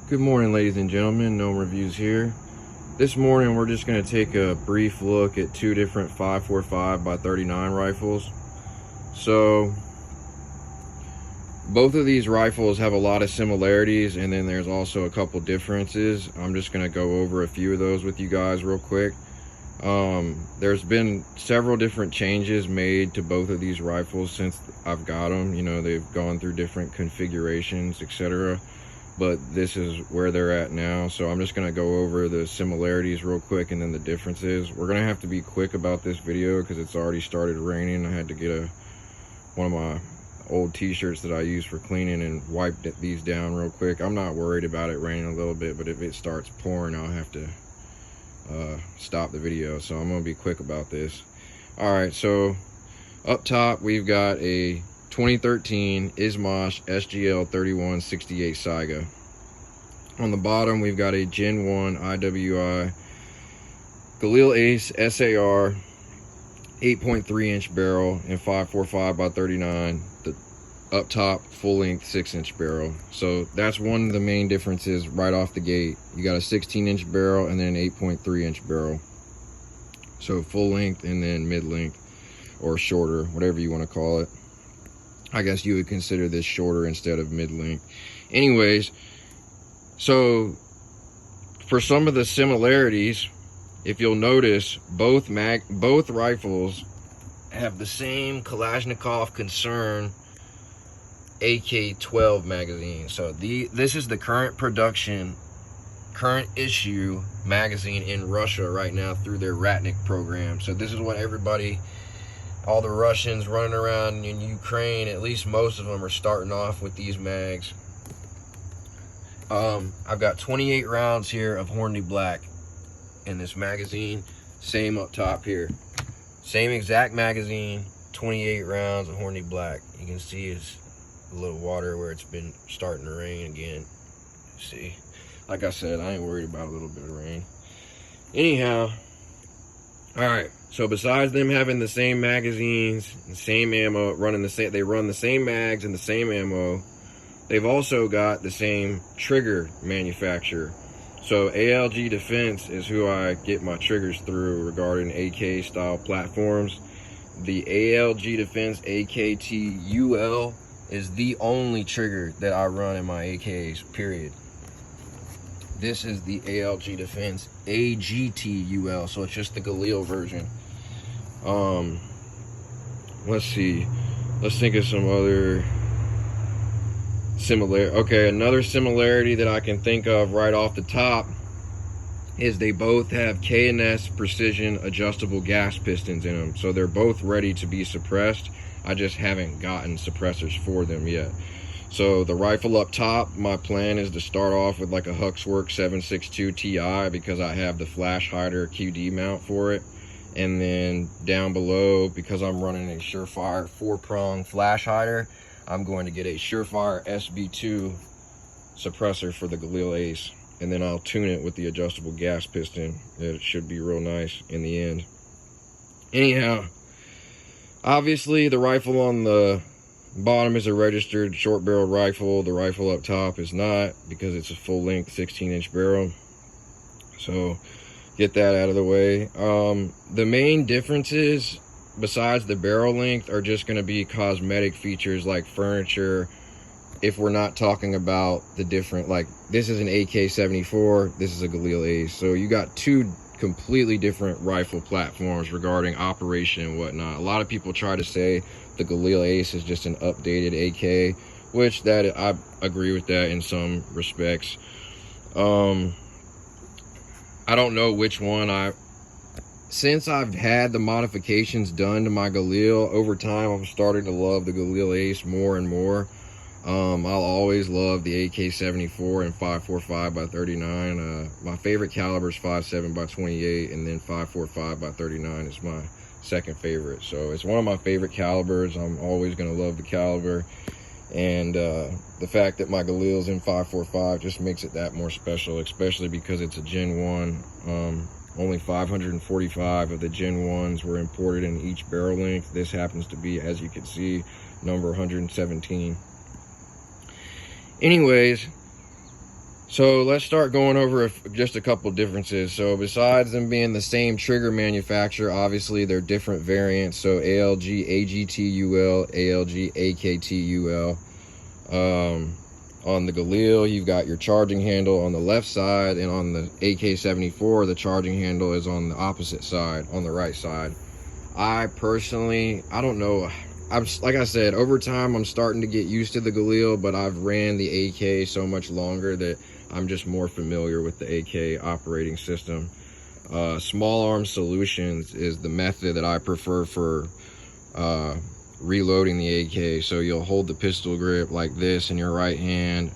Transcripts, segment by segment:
Good morning, ladies and gentlemen. Gnome Reviews here. This morning we're just going to take a brief look at two different 5.45 by 39 rifles. So both of these rifles have a lot of similarities, and then there's also a couple differences. I'm just going to go over a few of those with you guys real quick. There's been several different changes made to both of these rifles since I've got them. You know, they've gone through different configurations, etc. But this is where they're at now. So I'm just going to go over the similarities real quick and then the differences. We're going to have to be quick about this video because it's already started raining. I had to get one of my old t-shirts that I use for cleaning and wipe these down real quick. I'm not worried about it raining a little bit, but if it starts pouring, I'll have to stop the video. So I'm going to be quick about this. All right, so up top we've got a 2013 IZHMASH SGL 3168 SAIGA. On the bottom we've got a Gen 1 IWI Galil ACE SAR 8.3 inch barrel and 5.45 by 39. The up top full length 6-inch barrel. So that's one of the main differences right off the gate. You got a 16-inch barrel and then an 8.3 inch barrel. So full length and then mid length or shorter, whatever you want to call it. I guess you would consider this shorter instead of mid-length. Anyways, so for some of the similarities, if you'll notice, both rifles have the same Kalashnikov Concern AK-12 magazine. So this is the current production, current issue magazine in Russia right now through their Ratnik program. So this is what all the Russians running around in Ukraine, at least most of them are starting off with these mags. I've got 28 rounds here of Hornady Black in this magazine. Same up top here. Same exact magazine, 28 rounds of Hornady Black. You can see it's a little water where it's been starting to rain again. See, like I said, I ain't worried about a little bit of rain. Anyhow, all right. So besides them having the same magazines, the same ammo, they run the same mags and the same ammo, they've also got the same trigger manufacturer. So ALG Defense is who I get my triggers through regarding AK style platforms. The ALG Defense AKTUL is the only trigger that I run in my AKs, period. This is the ALG Defense AGTUL, so it's just the Galil version. Let's see. Let's think of some other similarity. Okay, another similarity that I can think of right off the top is they both have K&S precision adjustable gas pistons in them. So they're both ready to be suppressed. I just haven't gotten suppressors for them yet. So the rifle up top, my plan is to start off with like a Huxwork 762 Ti because I have the flash hider QD mount for it. And then down below, because I'm running a Surefire 4-prong flash hider, I'm going to get a Surefire SB2 suppressor for the Galil ACE. And then I'll tune it with the adjustable gas piston. It should be real nice in the end. Anyhow, obviously the rifle on the bottom is a registered short barrel rifle. The rifle up top is not, because it's a full length 16-inch barrel. So get that out of the way. The main differences besides the barrel length are just going to be cosmetic features like furniture. If we're not talking about the different, like this is an AK-74, this is a Galil ACE. So you got two completely different rifle platforms regarding operation and whatnot. A lot of people try to say the Galil ACE is just an updated AK, which I agree with that in some respects. I don't know which one since I've had the modifications done to my Galil over time, I'm starting to love the Galil ACE more and more. I'll always love the AK-74 and 5.45 by 39. My favorite caliber is 5.7 by 28, and then 5.45 by 39 is my second favorite. So it's one of my favorite calibers. I'm always going to love the caliber, and the fact that my Galil's in 5.45 just makes it that more special, especially because it's a Gen 1. Only 545 of the Gen 1s were imported in each barrel length. This happens to be, as you can see, number 117. Anyways, So let's start going over just a couple differences. So besides them being the same trigger manufacturer, obviously they're different variants. So ALG AGTUL, ALG AKTUL. On the Galil, you've got your charging handle on the left side, and on the AK-74, the charging handle is on the opposite side, on the right side. I personally, I don't know. Like I said, over time, I'm starting to get used to the Galil, but I've ran the AK so much longer that I'm just more familiar with the AK operating system. Small arm solutions is the method that I prefer for reloading the AK. So you'll hold the pistol grip like this in your right hand,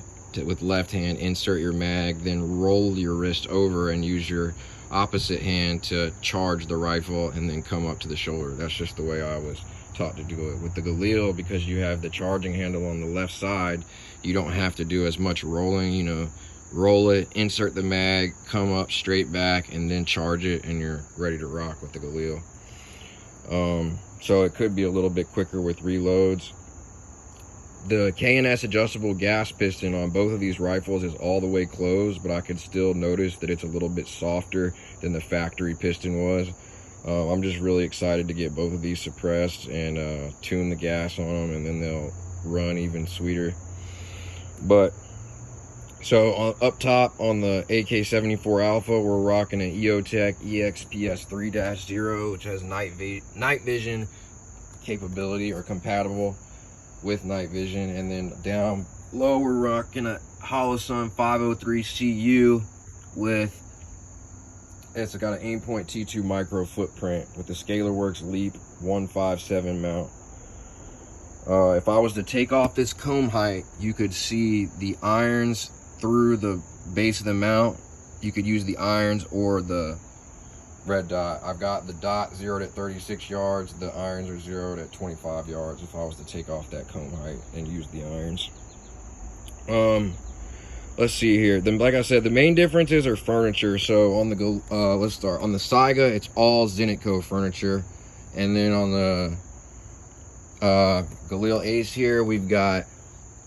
with left hand insert your mag, then roll your wrist over and use your opposite hand to charge the rifle, and then come up to the shoulder. That's just the way I was taught to do it. With the Galil, because you have the charging handle on the left side, you don't have to do as much rolling. You know, roll it, insert the mag, come up straight back, and then charge it, and you're ready to rock with the Galil. So it could be a little bit quicker with reloads. The K&S adjustable gas piston on both of these rifles is all the way closed, but I could still notice that it's a little bit softer than the factory piston was. I'm just really excited to get both of these suppressed and tune the gas on them, and then they'll run even sweeter. But so up top on the AK-74 Alpha, we're rocking an EOTech EXPS 3-0, which has night vision capability, or compatible with night vision. And then down low, we're rocking a Holosun 503 CU with, it's got an Aimpoint T2 micro footprint with the ScalarWorks Leap 157 mount. If I was to take off this comb height, you could see the irons through the base of the mount. You could use the irons or the red dot. I've got the dot zeroed at 36 yards. The irons are zeroed at 25 yards if I was to take off that comb height and use the irons. Let's see here. Then, like I said, the main differences are furniture. So on the let's start on the SAIGA, it's all Zenitco furniture, and then on the Galil Ace here, we've got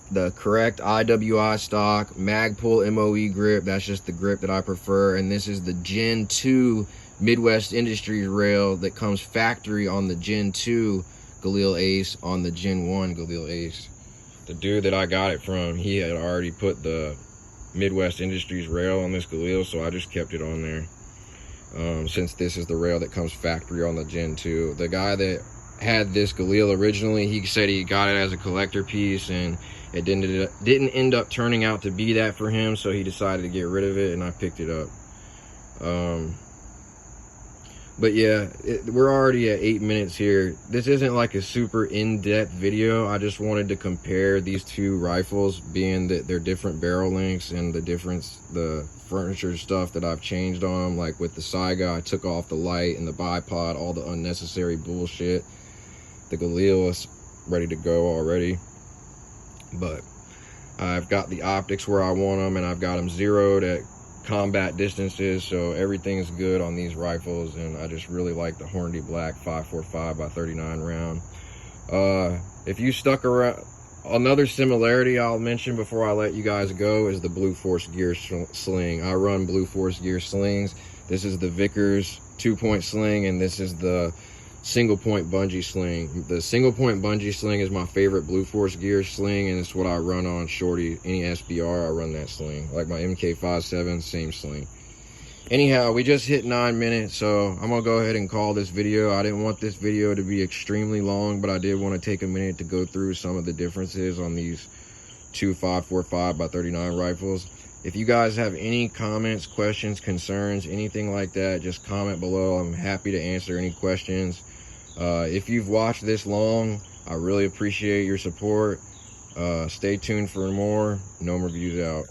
the correct IWI stock Magpul MOE grip. That's just the grip that I prefer. And this is the Gen 2 Midwest Industries rail that comes factory on the Gen 2 Galil Ace, on the Gen 1 Galil Ace. The dude that I got it from, he had already put the Midwest Industries rail on this Galil, so I just kept it on there. Since this is the rail that comes factory on the Gen 2. The guy that had this Galil originally, he said he got it as a collector piece, and it didn't end up turning out to be that for him, so he decided to get rid of it, and I picked it up. But yeah, we're already at 8 minutes here. This isn't like a super in-depth video. I just wanted to compare these two rifles, being that they're different barrel lengths, and the furniture stuff that I've changed on them. Like with the SAIGA, I took off the light and the bipod, all the unnecessary bullshit. The Galil is ready to go already, but I've got the optics where I want them, and I've got them zeroed at combat distances, so everything's good on these rifles. And I just really like the Hornady Black 545 by 39 round. If you stuck around, another similarity I'll mention before I let you guys go is the Blue Force gear sling. I run Blue Force gear slings. This is the Vickers 2-point sling, and this is the single point bungee sling. The single point bungee sling is my favorite Blue Force gear sling, and it's what I run on Shorty. Any SBR, I run that sling. Like my MK57, same sling. Anyhow, we just hit 9 minutes, so I'm gonna go ahead and call this video. I didn't want this video to be extremely long, but I did want to take a minute to go through some of the differences on these two 545 by 39 rifles. If you guys have any comments, questions, concerns, anything like that, just comment below. I'm happy to answer any questions. If you've watched this long, I really appreciate your support. Stay tuned for more. Gnome Reviews out.